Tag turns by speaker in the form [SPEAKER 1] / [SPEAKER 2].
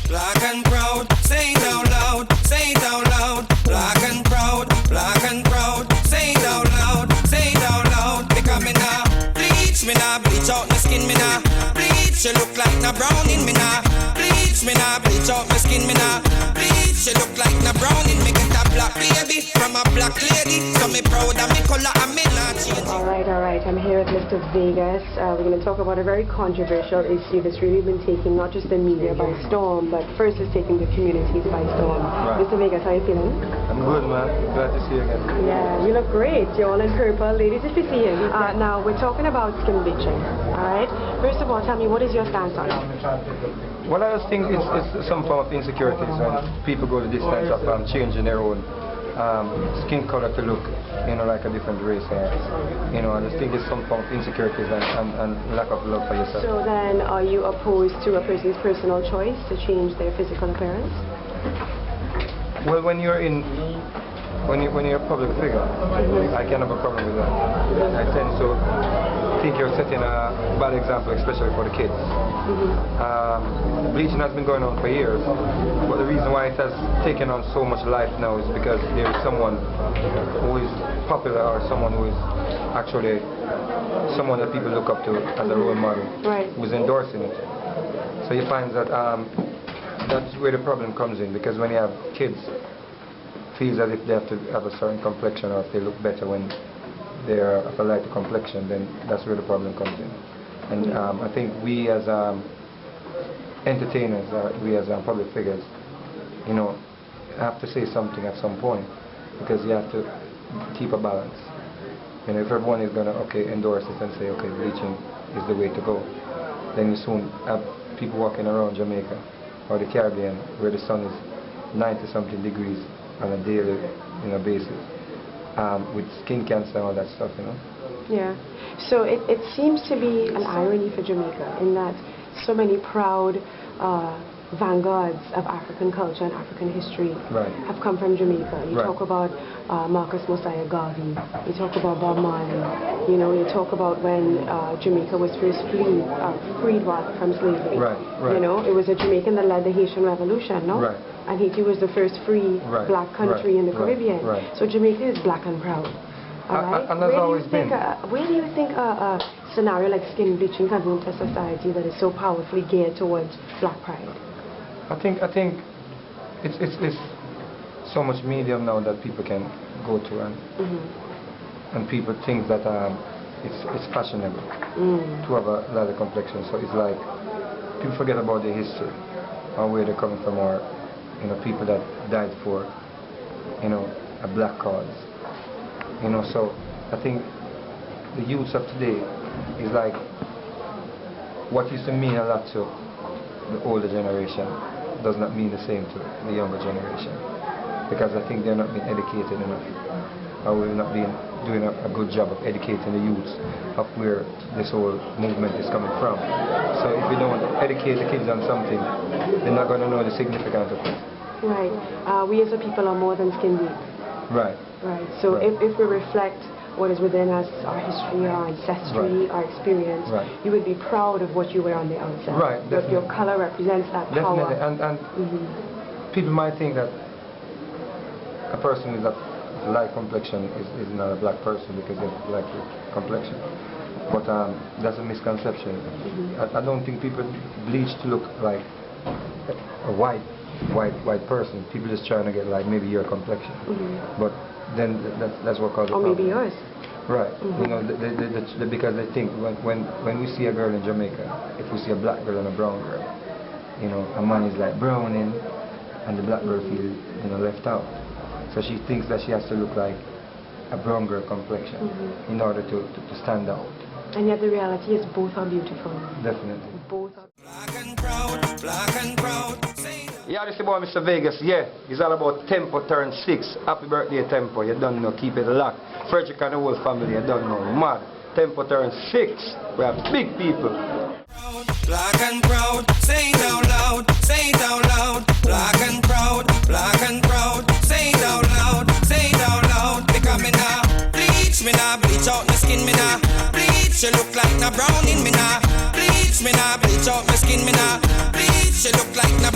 [SPEAKER 1] Black and proud, say it out loud, say it out loud. Black and proud, say it out loud, say it out loud. Because me nah bleach out my skin, me nah bleach. You look like na brown in me nah bleach. Me nah bleach out my skin, me nah bleach. You look like na brown in me. Get a black baby from a black lady. So me proud of me color and me not change.
[SPEAKER 2] All right. I'm here with Mr. Vegas. We're going to talk about a very controversial issue that's really been taking not just the media by storm, but first it's taking the communities by storm.
[SPEAKER 3] Right.
[SPEAKER 2] Mr. Vegas, how are you feeling?
[SPEAKER 3] I'm good, man. Glad to see you again.
[SPEAKER 2] Yeah, you look great. You're all in purple. Ladies, if you see you. Now, we're talking about skin bleaching. All right? First of all, tell me, what is your stance on it?
[SPEAKER 3] Well, I just think it's some form of insecurities when people go the distance of changing their own skin color to look, like a different race. I just think it's some form of insecurities and lack of love for yourself.
[SPEAKER 2] So then, are you opposed to a person's personal choice to change their physical appearance?
[SPEAKER 3] Well, when you're a public figure, I can have a problem with that. I tend to think you're setting a bad example, especially for the kids. Bleaching has been going on for years, but the reason why it has taken on so much life now is because there is someone who is popular, or someone who is actually someone that people look up to as a role model, who is endorsing it. So you find that that's where the problem comes in, because when you have kids feels as if they have to have a certain complexion, or if they look better when they're of a lighter complexion, then that's where the problem comes in. And I think we as entertainers, we as public figures, have to say something at some point, because you have to keep a balance. If everyone is going to endorse it and say, bleaching is the way to go, then you soon have people walking around Jamaica or the Caribbean where the sun is 90-something degrees on a daily basis, with skin cancer and all that stuff,
[SPEAKER 2] Yeah. So it seems to be an irony for Jamaica in that so many proud vanguards of African culture and African history have come from Jamaica. You talk about Marcus Mosiah Garvey, you talk about Bob Marley, you talk about when Jamaica was first freed from slavery. It was a Jamaican that led the Haitian Revolution, no? And Haiti was the first free black country in the Caribbean. So Jamaica is black and proud. Alright?
[SPEAKER 3] And that's always been.
[SPEAKER 2] Where do you think a scenario like skin bleaching comes into society that is so powerfully geared towards black pride?
[SPEAKER 3] I think it's so much medium now that people can go to, and people think that it's fashionable to have a lighter complexion. So it's like people forget about their history or where they're coming from, or people that died for a black cause. So I think the youths of today is like what used to mean a lot to the older generation does not mean the same to the younger generation, because I think they're not being educated enough, or we've not been doing a good job of educating the youths of where this whole movement is coming from. So if we don't educate the kids on something, they're not going to know the significance of it.
[SPEAKER 2] Right. We as a people are more than skin deep.
[SPEAKER 3] Right.
[SPEAKER 2] So if we reflect what is within us, our history, our ancestry, our experience, you would be proud of what you wear on the outside.
[SPEAKER 3] Right.
[SPEAKER 2] But your color represents that power.
[SPEAKER 3] Definitely. And people might think that a person with a light complexion is not a black person because they have a black complexion. But that's a misconception. I don't think people bleach to look like a white person. People just trying to get like maybe your complexion. But then that's what causes the problem.
[SPEAKER 2] Or maybe yours.
[SPEAKER 3] Right. Because they think when we see a girl in Jamaica, if we see a black girl and a brown girl, a man is like browning, and the black girl feels left out. So she thinks that she has to look like a brown girl complexion in order to stand out.
[SPEAKER 2] And yet the reality is both are beautiful.
[SPEAKER 3] Definitely.
[SPEAKER 2] Both are.
[SPEAKER 1] Black and proud, black and proud.
[SPEAKER 3] Yeah, this is boy Mr. Vegas. Yeah, it's all about Tempo turn 6. Happy birthday, Tempo. You don't know, keep it locked. Frederick and the whole family, you don't know. Mad. Tempo turn 6. We have big people.
[SPEAKER 1] Black and proud, say it out loud, say it out loud. Black and proud, say it out loud, say it out loud. Because me nah bleach out my skin, me nah bleach. You look like na brown in me nah bleach out my skin, me nah bleach. You look like na